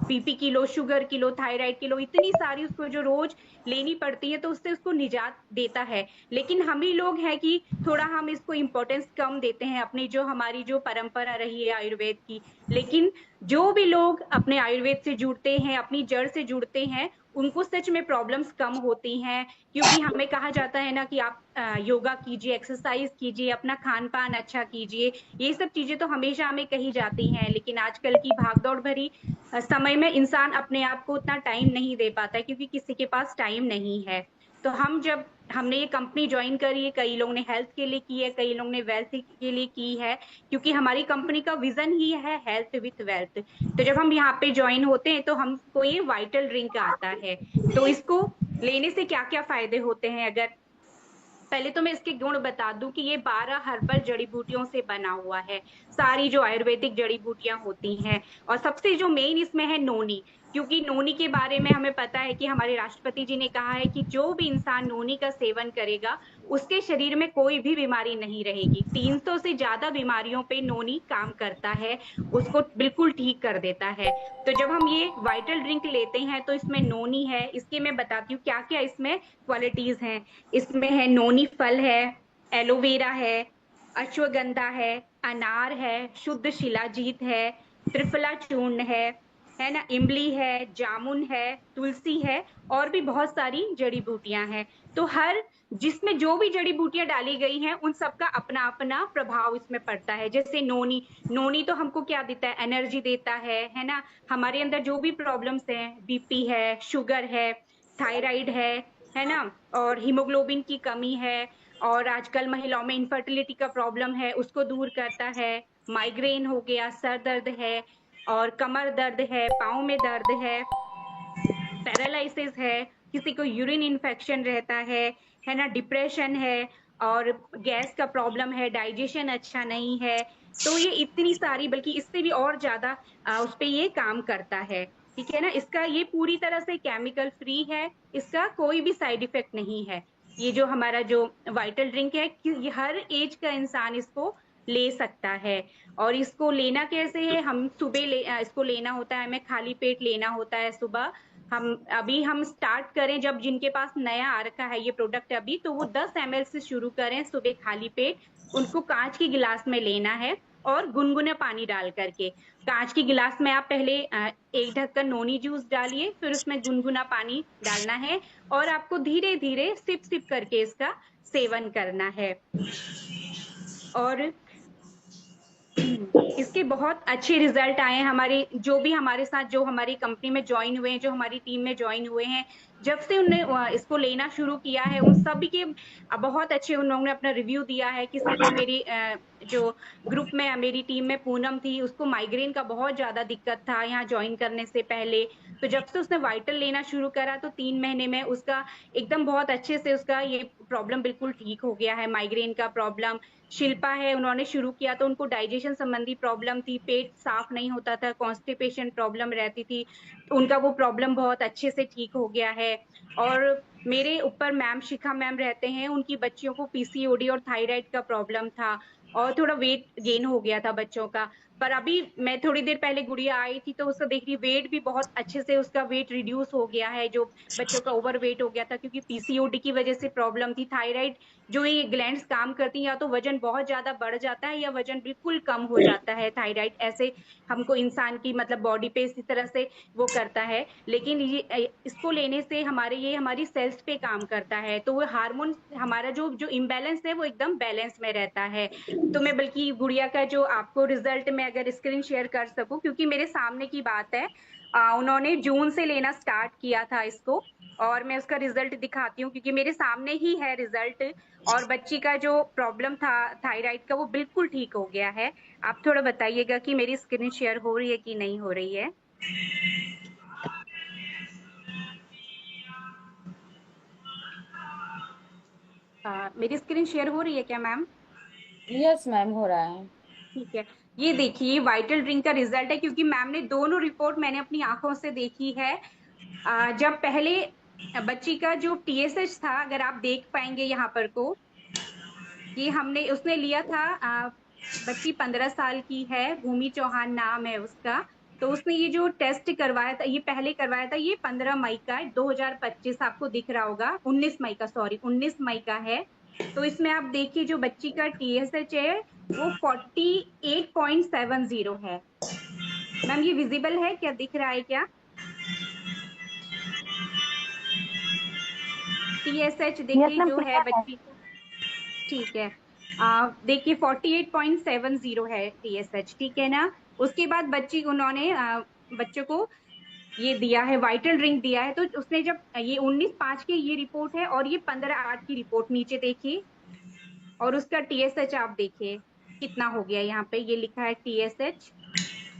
BP kilo, sugar kilo, thyroid kilo, इतनी सारी उसको जो रोज लेनी पड़ती है, तो उससे उसको निजात देता है। लेकिन हम ही लोग हैं कि थोड़ा हम इसको इम्पोर्टेंस कम देते हैं, अपनी जो हमारी जो परंपरा रही है आयुर्वेद की। लेकिन जो भी लोग अपने आयुर्वेद से जुड़ते हैं, अपनी जड़ से जुड़ते हैं, उनको सच में प्रॉब्लम्स कम होती हैं। क्योंकि हमें कहा जाता है ना कि आप योगा कीजिए, एक्सरसाइज कीजिए, अपना खान पान अच्छा कीजिए। ये सब चीजें तो हमेशा हमें कही जाती हैं, लेकिन आजकल की भागदौड़ भरी समय में इंसान अपने आप को उतना टाइम नहीं दे पाता है, क्योंकि किसी के पास टाइम नहीं है। तो हम जब हमने ये कंपनी ज्वाइन करी है, कई लोग ने हेल्थ के लिए की है, कई लोग ने वेल्थ के लिए की है, क्योंकि हमारी कंपनी का विजन ही है हेल्थ विथ वेल्थ। तो जब हम यहाँ पे ज्वाइन होते हैं तो हमको ये वाइटल ड्रिंक आता है। तो इसको लेने से क्या क्या फायदे होते हैं, अगर पहले तो मैं इसके गुण बता दूं कि ये 12 हर्बल जड़ी बूटियों से बना हुआ है, सारी जो आयुर्वेदिक जड़ी बूटियां होती हैं। और सबसे जो मेन इसमें है नोनी, क्योंकि नोनी के बारे में हमें पता है कि हमारे राष्ट्रपति जी ने कहा है कि जो भी इंसान नोनी का सेवन करेगा, उसके शरीर में कोई भी बीमारी नहीं रहेगी। 300 से ज्यादा बीमारियों पे नोनी काम करता है, उसको बिल्कुल ठीक कर देता है। तो जब हम ये वाइटल ड्रिंक लेते हैं तो इसमें नोनी है, इसके मैं बताती हूँ क्या क्या इसमें क्वालिटीज हैं। इसमें है नोनी फल है, एलोवेरा है, अश्वगंधा है, अनार शुद्ध शिलाजीत है, त्रिफला चूर्ण है ना, इमली है, जामुन है, तुलसी है, और भी बहुत सारी जड़ी बूटियां हैं। तो हर जिसमें जो भी जड़ी बूटियां डाली गई हैं, उन सबका अपना अपना प्रभाव इसमें पड़ता है। जैसे नोनी, नोनी तो हमको क्या देता है, एनर्जी देता है ना। हमारे अंदर जो भी प्रॉब्लम्स हैं, बीपी है, शुगर है, थायराइड है ना, और हीमोग्लोबिन की कमी है, और आजकल महिलाओं में इनफर्टिलिटी का प्रॉब्लम है, उसको दूर करता है। माइग्रेन हो गया, सर दर्द है, और कमर दर्द है, पाँव में दर्द है, पैरालिसिस है, किसी को यूरिन इन्फेक्शन रहता है ना, डिप्रेशन है, और गैस का प्रॉब्लम है, डाइजेशन अच्छा नहीं है। तो ये इतनी सारी, बल्कि इससे भी और ज्यादा उस पे ये काम करता है। ठीक है ना, इसका ये पूरी तरह से केमिकल फ्री है, इसका कोई भी साइड इफेक्ट नहीं है। ये जो हमारा जो वाइटल ड्रिंक है कि ये हर एज का इंसान इसको ले सकता है। और इसको लेना कैसे है, हम सुबह इसको लेना होता है, हमें खाली पेट लेना होता है सुबह। हम स्टार्ट करें, जब जिनके पास नया आ रखा है ये प्रोडक्ट अभी, तो वो 10 ml से शुरू करें सुबह खाली पेट। उनको कांच की गिलास में लेना है, और गुनगुना पानी डाल करके। कांच की गिलास में आप पहले एक ढक्कन नोनी जूस डालिए, फिर उसमें गुनगुना पानी डालना है, और आपको धीरे धीरे सिप सिप करके इसका सेवन करना है। और इसके बहुत अच्छे रिजल्ट आए हैं। हमारे जो भी हमारे साथ जो हमारी कंपनी में ज्वाइन हुए हैं, जो हमारी टीम में ज्वाइन हुए हैं, जब से उनने इसको लेना शुरू किया है, उन सभी के बहुत अच्छे उन लोगों ने अपना रिव्यू दिया है। किसी को मेरी जो ग्रुप में मेरी टीम में पूनम थी, उसको माइग्रेन का बहुत ज्यादा दिक्कत था यहाँ ज्वाइन करने से पहले। तो जब से उसने वाइटल लेना शुरू करा, तो 3 महीने में उसका एकदम बहुत अच्छे से उसका ये प्रॉब्लम बिल्कुल ठीक हो गया है, माइग्रेन का प्रॉब्लम। शिल्पा है, उन्होंने शुरू किया तो उनको डाइजेशन संबंधी प्रॉब्लम थी, पेट साफ नहीं होता था, कॉन्स्टिपेशन प्रॉब्लम रहती थी, तो उनका वो प्रॉब्लम बहुत अच्छे से ठीक हो गया है। और मेरे ऊपर मैम शिखा मैम रहते हैं, उनकी बच्चियों को पीसीओडी और थायराइड का प्रॉब्लम था, और थोड़ा वेट गेन हो गया था बच्चों का। पर अभी मैं थोड़ी देर पहले गुड़िया आई थी, तो उसका देख रही वेट भी बहुत अच्छे से उसका वेट रिड्यूस हो गया है, जो बच्चों का ओवर वेट हो गया था, क्योंकि पीसीओडी की वजह से प्रॉब्लम थी। थायराइड जो ये ग्लैंड्स काम करती हैं, या तो वजन बहुत ज्यादा बढ़ जाता है, या वजन बिल्कुल कम हो जाता है। थायराइड ऐसे हमको इंसान की मतलब बॉडी पे इसी तरह से वो करता है। लेकिन ये इसको लेने से ये हमारी सेल्स पे काम करता है, तो वो हार्मोन हमारा जो जो इम्बैलेंस है वो एकदम बैलेंस में रहता है। तो मैं बल्कि गुड़िया का जो आपको रिजल्ट में अगर स्क्रीन शेयर कर सकूं, क्योंकि मेरे सामने की बात है, उन्होंने जून से लेना स्टार्ट किया था इसको, और मैं उसका रिजल्ट दिखाती हूँ, क्योंकि मेरे सामने ही है रिजल्ट। और बच्ची का जो प्रॉब्लम था थायराइड का, वो बिल्कुल ठीक हो गया है। आप थोड़ा बताइएगा कि मेरी स्क्रीन शेयर हो रही है कि नहीं हो रही है। मेरी स्क्रीन शेयर हो रही है क्या मैम? यस मैम, हो रहा है। ठीक है। ये देखिए वाइटल ड्रिंक का रिजल्ट है, क्योंकि मैम ने दोनों रिपोर्ट मैंने अपनी आंखों से देखी है। जब पहले बच्ची का जो टीएसएच था, अगर आप देख पाएंगे यहाँ पर को, कि हमने उसने लिया था, बच्ची 15 साल की है, भूमि चौहान नाम है उसका। तो उसने ये जो टेस्ट करवाया था, ये पहले करवाया था, ये 15 मई का है, 2025 आपको दिख रहा होगा, 19 मई का, सॉरी 19 मई का है। तो इसमें आप देखिए जो बच्ची का TSH है वो 48.70 है। मैम ये विजिबल है क्या, दिख रहा है क्या? TSH यस देखिए मैम, जो है क्लियर है। बच्ची का, ठीक है। देखिए 48.70 है TSH, ठीक है ना। उसके बाद बच्ची उन्होंने बच्चों को ये दिया है, वाइटल ड्रिंक दिया है। तो उसने जब ये 19/5 की ये रिपोर्ट है और ये 15/8 की रिपोर्ट नीचे देखिए, और उसका TSH आप देखिए कितना हो गया। यहाँ पे ये लिखा है TSH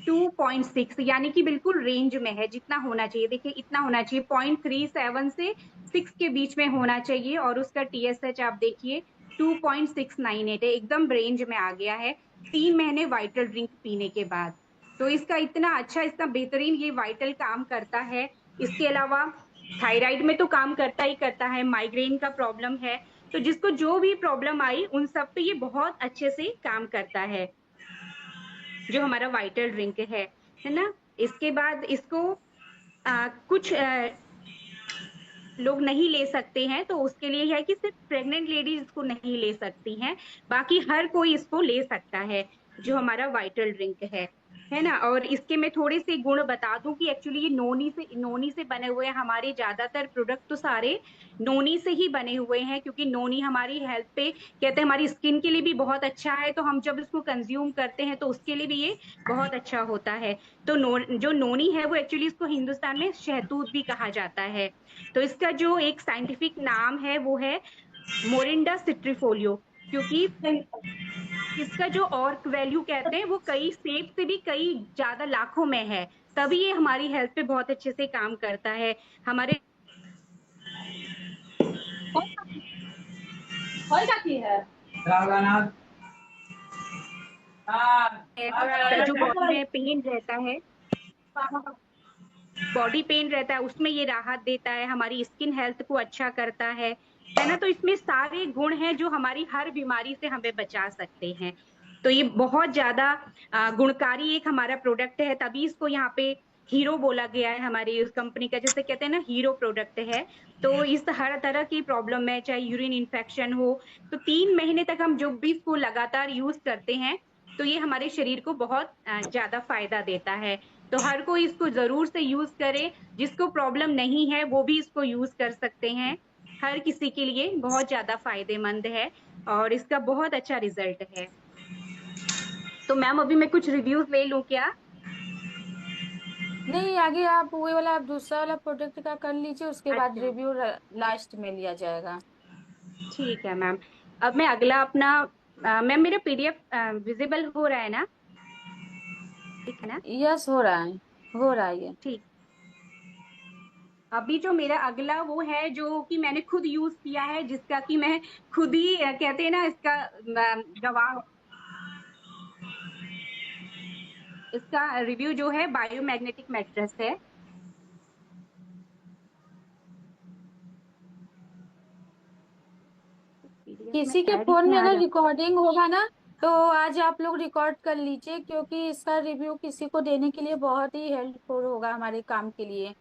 2.6, यानी कि बिल्कुल रेंज में है जितना होना चाहिए। देखिए इतना होना चाहिए, 0.37 से 6 के बीच में होना चाहिए। और उसका TSH आप देखिए 2.698 है, एकदम रेंज में आ गया है 3 महीने वाइटल ड्रिंक पीने के बाद। तो इसका इतना अच्छा, इतना बेहतरीन ये वाइटल काम करता है। इसके अलावा थायराइड में तो काम करता ही करता है, माइग्रेन का प्रॉब्लम है, तो जिसको जो भी प्रॉब्लम आई उन सब पे ये बहुत अच्छे से काम करता है, जो हमारा वाइटल ड्रिंक है ना। इसके बाद इसको कुछ लोग नहीं ले सकते हैं, तो उसके लिए है कि सिर्फ प्रेग्नेंट लेडीज इसको नहीं ले सकती हैं, बाकी हर कोई इसको ले सकता है, जो हमारा वाइटल ड्रिंक है ना। और इसके मैं थोड़े से गुण बता दूं कि एक्चुअली ये नोनी से बने हुए हैं। हमारे ज्यादातर प्रोडक्ट तो सारे नोनी से ही बने हुए हैं, क्योंकि नोनी हमारी हेल्थ पे, कहते हैं हमारी स्किन के लिए भी बहुत अच्छा है, तो हम जब इसको कंज्यूम करते हैं तो उसके लिए भी ये बहुत अच्छा होता है। तो जो नोनी है वो एक्चुअली इसको हिंदुस्तान में शहतूत भी कहा जाता है। तो इसका जो एक साइंटिफिक नाम है वो है मोरिंडा सिट्रीफोलियो, क्योंकि इसका जो और वैल्यू कहते हैं वो कई सेब से भी कई ज्यादा लाखों में है, तभी ये हमारी हेल्थ पे बहुत अच्छे से काम करता है। हमारे जो बॉडी में पेन रहता है, बॉडी पेन रहता है, उसमें ये राहत देता है, हमारी स्किन हेल्थ को अच्छा करता है ना। तो इसमें सारे गुण हैं जो हमारी हर बीमारी से हमें बचा सकते हैं। तो ये बहुत ज्यादा गुणकारी एक हमारा प्रोडक्ट है, तभी इसको यहाँ पे हीरो बोला गया है हमारी उस कंपनी का, जैसे कहते हैं ना हीरो प्रोडक्ट है। तो इस हर तरह की प्रॉब्लम में, चाहे यूरिन इन्फेक्शन हो, तो 3 महीने तक हम जब भी इसको लगातार यूज करते हैं तो ये हमारे शरीर को बहुत ज्यादा फायदा देता है। तो हर कोई इसको जरूर से यूज करे, जिसको प्रॉब्लम नहीं है वो भी इसको यूज कर सकते हैं। हर किसी के लिए बहुत ज्यादा फायदेमंद है और इसका बहुत अच्छा रिजल्ट है। तो मैम अभी मैं कुछ रिव्यूज ले लूं क्या? नहीं, आगे आप वही वाला, आप दूसरा वाला प्रोडक्ट का कर लीजिए, उसके बाद अच्छा, रिव्यू लास्ट में लिया जाएगा। ठीक है मैम। अब मैं अगला अपना, मैम मेरा PDF विजिबल हो रहा है ना, ठीक है ना? यस, हो रहा है, हो रहा है ये। ठीक। अभी जो मेरा अगला वो है जो कि मैंने खुद यूज किया है, जिसका कि मैं खुद ही कहते हैं ना इसका गवाह। इसका रिव्यू जो है बायोमैग्नेटिक मैट्रेस है। PDF में किसी के ऐड ही फोन नहीं में आ अगर रहा। रिकॉर्डिंग होगा ना, तो आज आप लोग रिकॉर्ड कर लीजिए, क्योंकि इसका रिव्यू किसी को देने के लिए बहुत ही हेल्पफुल होगा हमारे काम के लिए।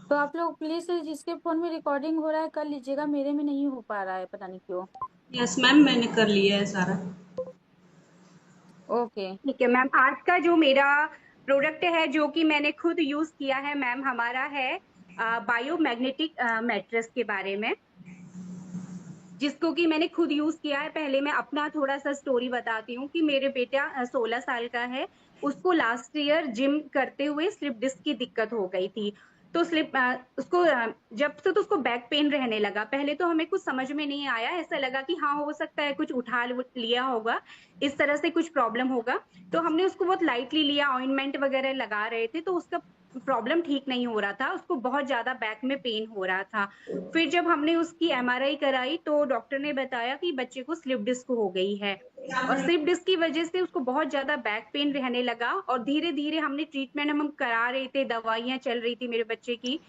तो आप लोग प्लीज जिसके फोन में रिकॉर्डिंग हो रहा है कर लीजिएगा, मेरे में नहीं हो पा रहा है, पता नहीं क्यों। यस मैम, मैंने कर लिया है सारा। ओके। ठीक है मैम। आज का जो मेरा प्रोडक्ट है जो कि मैंने खुद यूज किया है मैम, हमारा है बायोमैग्नेटिक मैट्रेस के बारे में, जिसको कि मैंने खुद यूज किया है। पहले मैं अपना थोड़ा सा स्टोरी बताती हूँ कि मेरे बेटा 16 साल का है, उसको लास्ट ईयर जिम करते हुए स्लिप डिस्क की दिक्कत हो गई थी। तो उसको जब से तो उसको बैक पेन रहने लगा। पहले तो हमें कुछ समझ में नहीं आया, ऐसा लगा कि हाँ हो सकता है कुछ उठा लिया होगा, इस तरह से कुछ प्रॉब्लम होगा। तो हमने उसको बहुत लाइटली लिया, ऑइंटमेंट वगैरह लगा रहे थे, तो उसका प्रॉब्लम ठीक नहीं हो रहा था, उसको बहुत ज्यादा बैक में पेन हो रहा था। फिर जब हमने उसकी MRI कराई तो डॉक्टर ने बताया कि बच्चे को स्लिप डिस्क हो गई है, और स्लिप डिस्क की वजह से उसको बहुत ज्यादा बैक पेन रहने लगा। और धीरे धीरे हमने ट्रीटमेंट हम करा रहे थे, दवाइयां चल रही थी मेरे बच्चे की,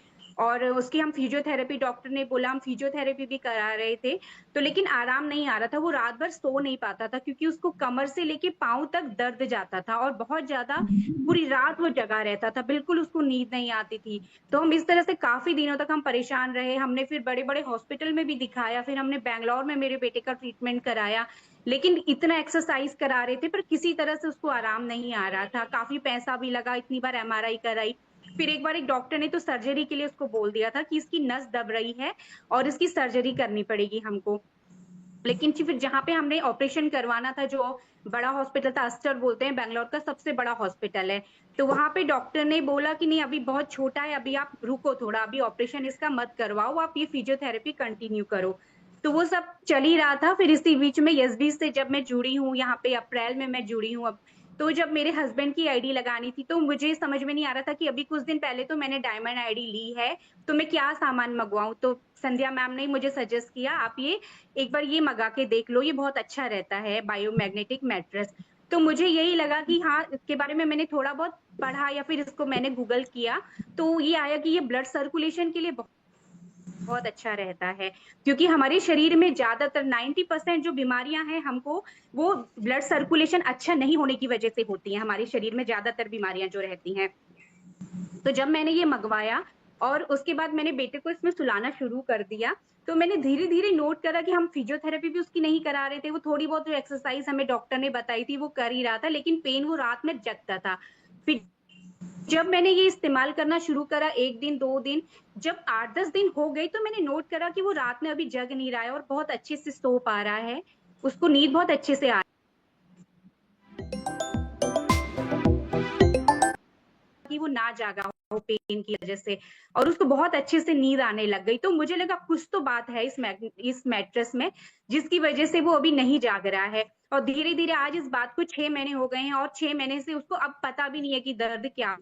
और उसकी हम फिजियोथेरेपी, डॉक्टर ने बोला, हम फिजियोथेरेपी भी करा रहे थे, तो लेकिन आराम नहीं आ रहा था। वो रात भर सो नहीं पाता था क्योंकि उसको कमर से लेके पाँव तक दर्द जाता था और बहुत ज़्यादा पूरी रात वो जगा रहता था, बिल्कुल उसको नींद नहीं आती थी। तो हम इस तरह से काफ़ी दिनों तक हम परेशान रहे। हमने फिर बड़े-बड़े हॉस्पिटल में भी दिखाया, फिर हमने बैंगलोर में मेरे बेटे का ट्रीटमेंट कराया, लेकिन इतना एक्सरसाइज़ करा रहे थे पर किसी तरह से उसको आराम नहीं आ रहा था। काफ़ी पैसा भी लगा, इतनी बार एमआरआई कराई। फिर एक बार एक डॉक्टर ने तो सर्जरी के लिए उसको बोल दिया था कि इसकी नस दब रही है और इसकी सर्जरी करनी पड़ेगी हमको। लेकिन फिर जहाँ पे हमने ऑपरेशन करवाना था, जो बड़ा हॉस्पिटल था, अस्टर बोलते हैं, बैंगलोर का सबसे बड़ा हॉस्पिटल है। तो वहाँ पे डॉक्टर ने बोला कि नहीं, अभी बहुत छोटा है, अभी आप रुको थोड़ा, अभी ऑपरेशन इसका मत करवाओ, आप ये फिजियोथेरेपी कंटिन्यू करो। तो वो सब चल ही रहा था। फिर इसी बीच में एसबी से जब मैं जुड़ी हूँ यहाँ पे, अप्रैल में मैं जुड़ी हूँ अब। तो जब मेरे हस्बैंड की आईडी लगानी थी, तो मुझे समझ में नहीं आ रहा था कि अभी कुछ दिन पहले तो मैंने डायमंड आईडी ली है, तो मैं क्या सामान मंगवाऊँ? तो संध्या मैम ने मुझे सजेस्ट किया, आप ये एक बार ये मगा के देख लो, ये बहुत अच्छा रहता है, बायोमैग्नेटिक मैट्रेस। तो मुझे यही लगा कि हाँ, इसके बारे में मैंने थोड़ा बहुत पढ़ा या फिर इसको मैंने गूगल किया, तो ये आया कि ये ब्लड सर्कुलेशन के लिए बहुत अच्छा रहता है, क्योंकि हमारे शरीर में ज्यादातर 90% जो बीमारियां हैं हमको, वो ब्लड सर्कुलेशन अच्छा नहीं होने की वजह से होती हैं। हमारे शरीर में ज्यादातर बीमारियां जो रहती हैं, तो जब मैंने ये मंगवाया और उसके बाद मैंने बेटे को इसमें सुलाना शुरू कर दिया, तो मैंने धीरे-धीरे नोट करा कि हम फिजियोथेरेपी भी उसकी नहीं करा रहे थे। वो थोड़ी बहुत जो एक्सरसाइज़ हमें डॉक्टर ने बताई थी, वो कर ही रहा था, लेकिन पेन वो रात में जगता था। फिर जब मैंने ये इस्तेमाल करना शुरू करा, 1 दिन, 2 दिन, जब 8-10 दिन हो गए, तो मैंने नोट करा कि वो रात में अभी जग नहीं रहा है और बहुत अच्छे से सो पा रहा है। उसको नींद बहुत अच्छे से आ कि वो ना जागा हो पेन की वजह से, और उसको बहुत अच्छे से नींद आने लग गई। तो मुझे लगा कुछ तो बात है इस मैट्रेस में, जिसकी वजह से वो अभी नहीं जाग रहा है। और धीरे-धीरे आज इस बात को 6 महीने हो गए हैं और 6 महीने से उसको अब पता भी नहीं है कि दर्द क्या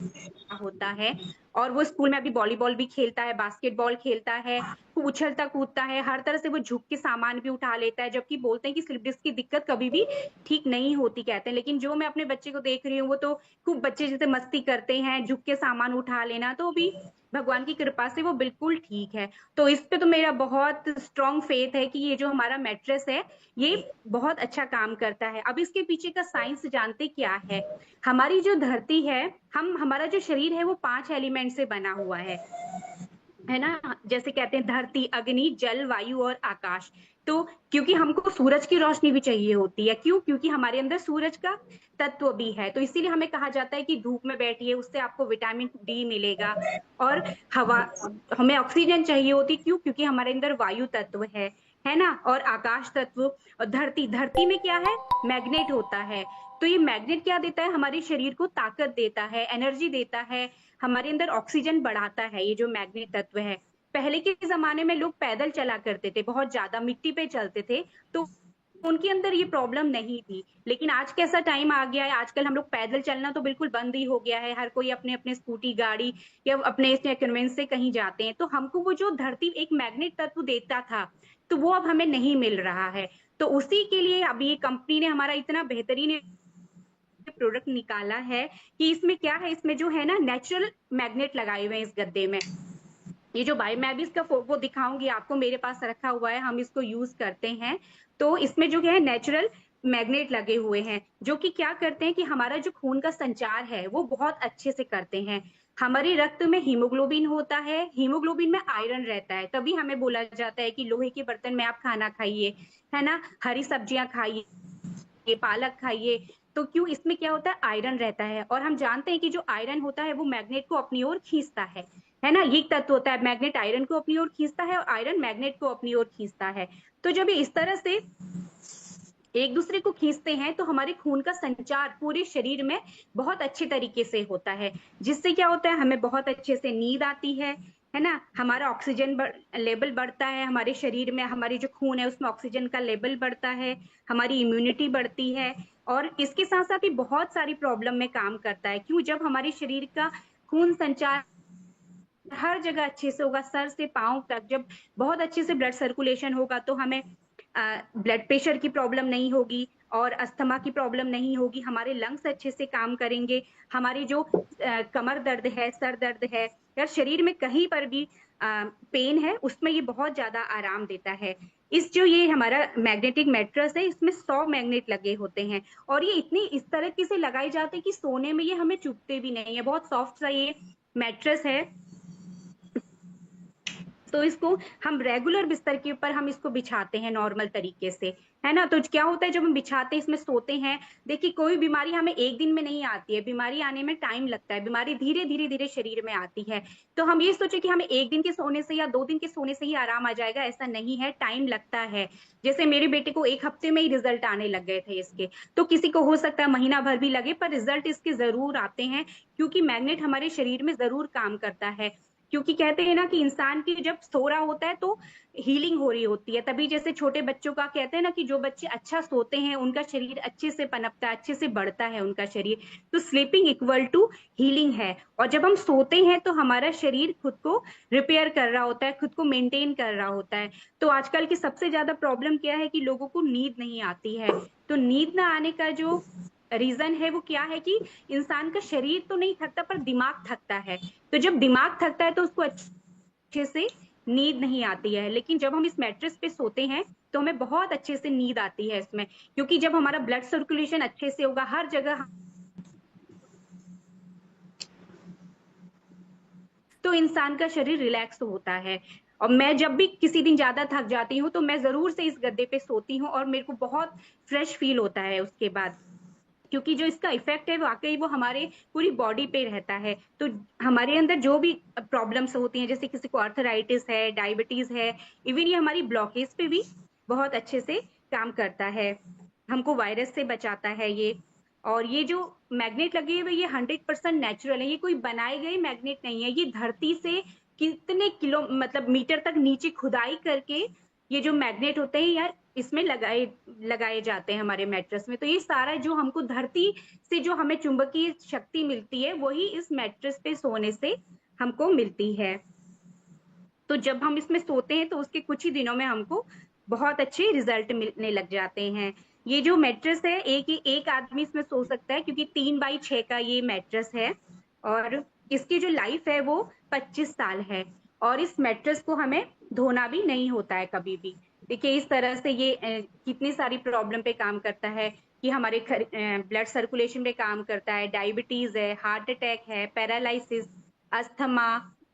होता है। और वो स्कूल में अभी वॉलीबॉल भी खेलता है, बास्केटबॉल खेलता है, उछलता कूदता है, हर तरह से वो झुक के सामान भी उठा लेता है, जबकि बोलते हैं कि स्लिप डिस्क की दिक्कत कभी भी ठीक नहीं होती कहते हैं। लेकिन जो मैं अपने बच्चे को देख रही हूँ, वो तो खूब बच्चे जैसे मस्ती करते हैं, झुक के सामान उठा लेना, तो भी भगवान की कृपा से वो बिल्कुल ठीक है। तो इस पे तो मेरा बहुत स्ट्रॉन्ग फेथ है कि ये जो हमारा मैट्रेस है, ये बहुत अच्छा काम करता है। अब इसके पीछे का साइंस जानते क्या है? हमारी जो धरती है, हमारा जो शरीर है, वो 5 एलिमेंट से बना हुआ है ना? जैसे कहते हैं धरती, अग्नि, जल, वायु और आकाश। तो क्योंकि हमको सूरज की रोशनी भी चाहिए होती है, क्यों? क्योंकि हमारे अंदर सूरज का तत्व भी है, तो इसीलिए हमें कहा जाता है कि धूप में बैठिए, उससे आपको विटामिन डी मिलेगा। और हवा, हमें ऑक्सीजन चाहिए होती, क्यों? क्योंकि हमारे अंदर वायु तत्व है ना? और आकाश तत्व और धरती, धरती में क्या है? मैग्नेट होता है। तो ये मैग्नेट क्या देता है? हमारे शरीर को ताकत देता है, एनर्जी देता है, हमारे अंदर ऑक्सीजन बढ़ाता है, ये जो मैग्नेट तत्व है। पहले के जमाने में लोग पैदल चला करते थे, बहुत ज्यादा मिट्टी पे चलते थे, तो उनके अंदर ये प्रॉब्लम नहीं थी। लेकिन आज कैसा टाइम आ गया है, आजकल हम लोग पैदल चलना तो बिल्कुल बंद ही हो गया है, हर कोई अपने अपने स्कूटी, गाड़ी या अपने कन्वेंस से कहीं जाते हैं। तो हमको वो जो धरती एक मैग्नेट तत्व देता था, तो वो अब हमें नहीं मिल रहा है। तो उसी के लिए अभी ये कंपनी ने हमारा इतना बेहतरीन प्रोडक्ट निकाला है कि इसमें क्या है, इसमें जो है ना नेचुरल मैग्नेट लगाए हुए हैं इस गद्दे में। ये जो बायो, मैं भी इसका वो दिखाऊंगी आपको, मेरे पास रखा हुआ है, हम इसको यूज करते हैं। तो इसमें जो है नेचुरल मैग्नेट लगे हुए हैं, जो कि क्या करते हैं कि हमारा जो खून का संचार है वो बहुत अच्छे से करते हैं। हमारे रक्त में हीमोग्लोबिन होता है, हीमोग्लोबिन में आयरन रहता है, तभी हमें बोला जाता है कि लोहे के बर्तन में आप खाना खाइए, है ना, हरी सब्जियां खाइए, पालक खाइए। तो क्यों? इसमें क्या होता है? आयरन रहता है, और हम जानते हैं कि जो आयरन होता है वो मैग्नेट को अपनी ओर खींचता है ना? ये तत्व होता है, मैग्नेट आयरन को अपनी ओर खींचता है और आयरन मैग्नेट को अपनी ओर खींचता है। तो जब ये इस तरह से एक दूसरे को खींचते हैं, तो हमारे खून का संचार पूरे शरीर में बहुत अच्छे तरीके से होता है, जिससे क्या होता है? हमें बहुत अच्छे से नींद आती है ना? हमारा ऑक्सीजन लेवल बढ़ता है, हमारे शरीर में हमारी जो खून है उसमें ऑक्सीजन का लेवल बढ़ता है, हमारी इम्यूनिटी बढ़ती है, और इसके साथ साथ ही बहुत सारी प्रॉब्लम में काम करता है। क्यों? जब हमारे शरीर का खून संचार हर जगह अच्छे से होगा, सर से पांव तक, जब बहुत अच्छे से ब्लड सर्कुलेशन होगा, तो हमें ब्लड प्रेशर की प्रॉब्लम नहीं होगी और अस्थमा की प्रॉब्लम नहीं होगी, हमारे लंग्स अच्छे से काम करेंगे, हमारी जो कमर दर्द है, सर दर्द है, या शरीर में कहीं पर भी पेन है उसमें ये बहुत ज्यादा आराम देता है। इस जो ये हमारा मैग्नेटिक मैट्रेस है इसमें 100 मैग्नेट लगे होते हैं और ये इतनी इस तरीके से लगाए जाते हैं कि सोने में ये हमें चुभते भी नहीं है। बहुत सॉफ्ट सा ये मैट्रेस है। तो इसको हम रेगुलर बिस्तर के ऊपर हम इसको बिछाते हैं नॉर्मल तरीके से, है ना। तो क्या होता है जब हम बिछाते हैं इसमें सोते हैं, देखिए कोई बीमारी हमें एक दिन में नहीं आती है, बीमारी आने में टाइम लगता है, बीमारी धीरे धीरे धीरे शरीर में आती है। तो हम ये सोचे कि हमें एक दिन के सोने से या 2 दिन के सोने से ही आराम आ जाएगा, ऐसा नहीं है, टाइम लगता है। जैसे मेरे बेटे को 1 हफ्ते में ही रिजल्ट आने लग गए थे इसके, तो किसी को हो सकता है महीना भर भी लगे, पर रिजल्ट इसके जरूर आते हैं क्योंकि मैग्नेट हमारे शरीर में जरूर काम करता है। क्योंकि कहते हैं ना कि इंसान की जब सो रहा होता है तो हीलिंग हो रही होती है, तभी जैसे छोटे बच्चों का कहते हैं ना कि जो बच्चे अच्छा सोते हैं उनका शरीर अच्छे से पनपता है, अच्छे से बढ़ता है उनका शरीर। तो स्लीपिंग इक्वल टू हीलिंग है। और जब हम सोते हैं तो हमारा शरीर खुद को रिपेयर कर रहा होता है, खुद को मेंटेन कर रहा होता है। तो आजकल की सबसे ज्यादा प्रॉब्लम क्या है कि लोगों को नींद नहीं आती है। तो नींद ना आने का जो रीजन है वो क्या है कि इंसान का शरीर तो नहीं थकता पर दिमाग थकता है। तो जब दिमाग थकता है तो उसको अच्छे से नींद नहीं आती है। लेकिन जब हम इस मैट्रेस पे सोते हैं तो हमें बहुत अच्छे से नींद आती है इसमें, क्योंकि जब हमारा ब्लड सर्कुलेशन अच्छे से होगा हर जगह, तो इंसान का शरीर रिलैक्स होता है। और मैं जब भी किसी दिन ज्यादा थक जाती हूँ तो मैं जरूर से इस गद्दे पे सोती हूँ और मेरे को बहुत फ्रेश फील होता है उसके बाद, क्योंकि जो इसका इफेक्ट है वाकई वो हमारे पूरी बॉडी पे रहता है। तो हमारे अंदर जो भी प्रॉब्लम्स होती हैं, जैसे किसी को आर्थराइटिस है, डायबिटीज है, इवन ये हमारी ब्लॉकेज पे भी बहुत अच्छे से काम करता है, हमको वायरस से बचाता है ये। और ये जो मैग्नेट लगे हुए ये 100% नेचुरल है, ये कोई बनाए गए मैग्नेट नहीं है। ये धरती से कितने किलो मतलब मीटर तक नीचे खुदाई करके ये जो मैग्नेट होते हैं यार इसमें लगाए लगाए जाते हैं हमारे मैट्रेस में। तो ये सारा जो हमको धरती से जो हमें चुंबकीय शक्ति मिलती है वही इस मैट्रेस पे सोने से हमको मिलती है। तो जब हम इसमें सोते हैं तो उसके कुछ ही दिनों में हमको बहुत अच्छे रिजल्ट मिलने लग जाते हैं। ये जो मैट्रेस है एक आदमी इसमें सो सकता है, क्योंकि 3x6 का ये मैट्रेस है और इसकी जो लाइफ है वो 25 साल है। और इस मैट्रेस को हमें धोना भी नहीं होता है कभी भी। देखिए इस तरह से ये कितनी सारी प्रॉब्लम पे काम करता है कि हमारे ब्लड सर्कुलेशन पे काम करता है, डायबिटीज है, हार्ट अटैक है, paralysis, asthma,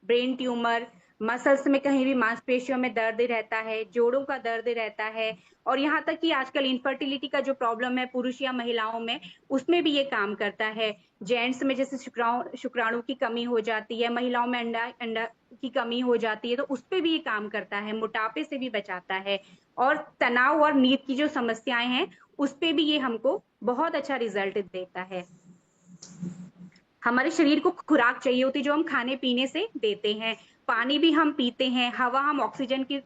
brain tumour, muscles में कहीं भी मांसपेशियों में दर्द रहता है, जोड़ों का दर्द रहता है, और यहाँ तक कि आजकल इनफर्टिलिटी का जो प्रॉब्लम है पुरुष या महिलाओं में उसमें भी ये काम करता है। जेंट्स में जैसे शुक्राणु की कमी हो जाती है, महिलाओं में अंडा अंडा की कमी हो जाती है, तो उस पर भी ये काम करता है, मोटापे से भी बचाता है। और तनाव और नींद की जो समस्याएं हैं उस पे भी ये हमको बहुत अच्छा रिजल्ट देता है। हमारे शरीर को खुराक चाहिए होती है जो हम खाने पीने से देते हैं, पानी भी हम पीते हैं, हवा हम ऑक्सीजन के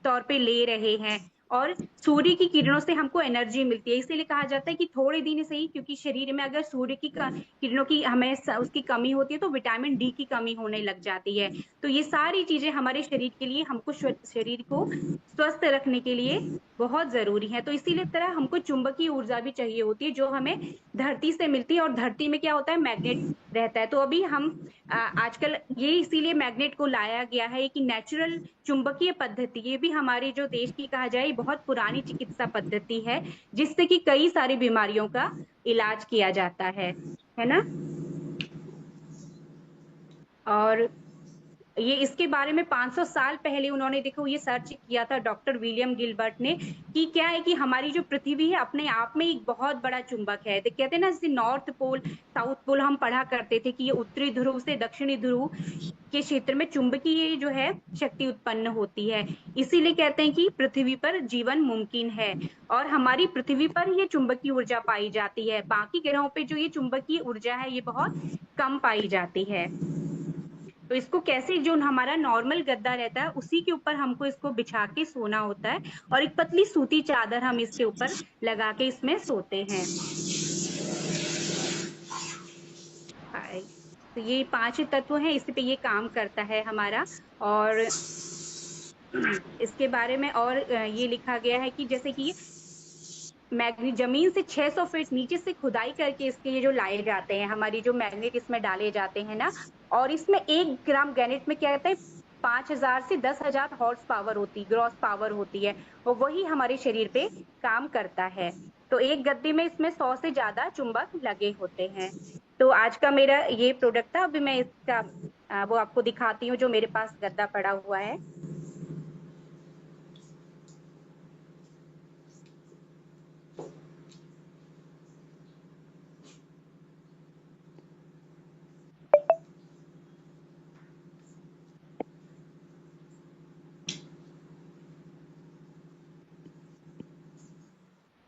तौर पे ले रहे हैं, और सूर्य की किरणों से हमको एनर्जी मिलती है। इसीलिए कहा जाता है कि थोड़े दिन से ही, क्योंकि शरीर में अगर सूर्य की किरणों की हमें उसकी कमी होती है तो विटामिन डी की कमी होने लग जाती है। तो ये सारी चीजें हमारे शरीर के लिए, हमको शरीर को स्वस्थ रखने के लिए बहुत जरूरी है। तो इसीलिए तरह हमको चुंबकीय ऊर्जा भी चाहिए होती है जो हमें धरती से मिलती है, और धरती में क्या होता है मैग्नेट रहता है। तो अभी हम आजकल ये इसीलिए मैग्नेट को लाया गया है कि नेचुरल चुंबकीय पद्धति, ये भी हमारे जो देश की कहा जाए बहुत पुरानी चिकित्सा पद्धति है जिससे कि कई सारी बीमारियों का इलाज किया जाता है ना। और ये इसके बारे में 500 साल पहले उन्होंने देखो ये सर्च किया था डॉक्टर विलियम गिलबर्ट ने, कि क्या है कि हमारी जो पृथ्वी है अपने आप में एक बहुत बड़ा चुंबक है। तो कहते हैं ना जैसे नॉर्थ पोल साउथ पोल, हम पढ़ा करते थे कि ये उत्तरी ध्रुव से दक्षिणी ध्रुव के क्षेत्र में चुंबकीय जो है शक्ति उत्पन्न होती है। इसीलिए कहते हैं कि पृथ्वी पर जीवन मुमकिन है, और हमारी पृथ्वी पर ये चुंबकीय ऊर्जा पाई जाती है। बाकी ग्रहों पे जो ये चुंबकीय ऊर्जा है ये बहुत कम पाई जाती है। तो इसको कैसे, जो हमारा नॉर्मल गद्दा रहता है उसी के ऊपर हमको इसको बिछा के सोना होता है, और एक पतली सूती चादर हम इसके ऊपर लगा के इसमें सोते हैं। तो ये 5 तत्व हैं, इस पे ये काम करता है हमारा। और इसके बारे में और ये लिखा गया है कि जैसे कि मैग्नेट जमीन से 600 फीट नीचे से खुदाई करके इसके ये जो लाए जाते हैं, हमारी जो मैग्नेट इसमें डाले जाते हैं ना, और इसमें 1 ग्राम ग्रेनाइट में क्या रहता है 5000 से 10,000 हॉर्स पावर होती, ग्रॉस पावर होती है, और वही हमारे शरीर पे काम करता है। तो एक गद्दे में इसमें 100 से ज्यादा चुंबक लगे होते हैं। तो आज का मेरा ये प्रोडक्ट था। अभी मैं इसका वो आपको दिखाती हूँ जो मेरे पास गद्दा पड़ा हुआ है।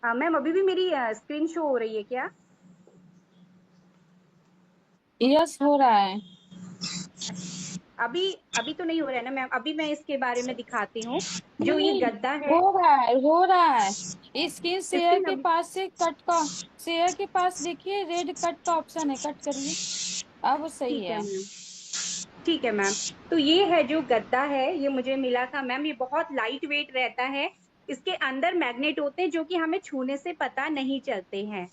मैम अभी भी मेरी स्क्रीन शो हो रही है क्या? यस, हो रहा है। अभी अभी तो नहीं हो रहा है ना मैम? अभी मैं इसके बारे में दिखाती हूँ। जो ये नहीं, गद्दा है, हो रहा है, हो रहा है। स्क्रीन शेयर स्क्रीन के अभी, पास से कट का, शेयर के पास देखिए रेड कट का ऑप्शन है, कट करिए। अब सही ठीक है है। मैम। ठीक है मैम। तो ये है जो गद्दा है, ये मुझे मिला था मैम। ये बहुत लाइट वेट रहता है। इसके अंदर मैग्नेट होते हैं जो कि हमें छूने से पता नहीं चलते हैं,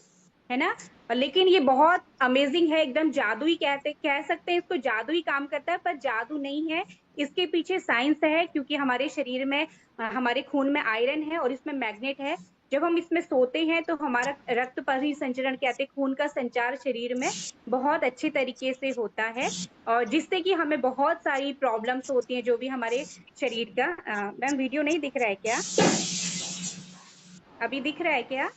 है ना? लेकिन ये बहुत अमेजिंग है, एकदम जादुई कह सकते हैं इसको। जादुई काम करता है, पर जादू नहीं है। इसके पीछे साइंस है, क्योंकि हमारे शरीर में हमारे खून में आयरन है और इसमें मैग्नेट है। जब हम इसमें सोते हैं तो हमारा रक्त परिसंचरण कहते हैं, खून का संचार शरीर में बहुत अच्छे तरीके से होता है, और जिससे कि हमें बहुत सारी प्रॉब्लम्स होती हैं जो भी हमारे शरीर का। मैम वीडियो नहीं दिख रहा है क्या? अभी दिख रहा है क्या?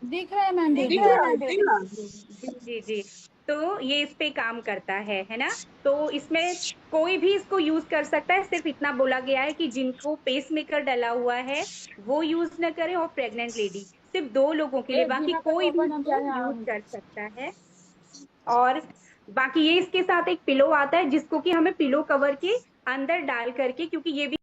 दिख रहा है मैम, दिख वीडियो। रहा है, दिख रहा है। जी जी जी। तो ये इस पे काम करता है ना? तो इसमें कोई भी इसको यूज कर सकता है। सिर्फ इतना बोला गया है कि जिनको पेस मेकर डला हुआ है वो यूज न करें, और प्रेग्नेंट लेडी, सिर्फ 2 लोगों के लिए। एक बाकी बिना कट कोई भी ओपन हो इसको गया यूज है। कर सकता है। और बाकी ये इसके साथ एक पिलो आता है, जिसको कि हमें पिलो कवर के अंदर डाल करके, क्योंकि ये भी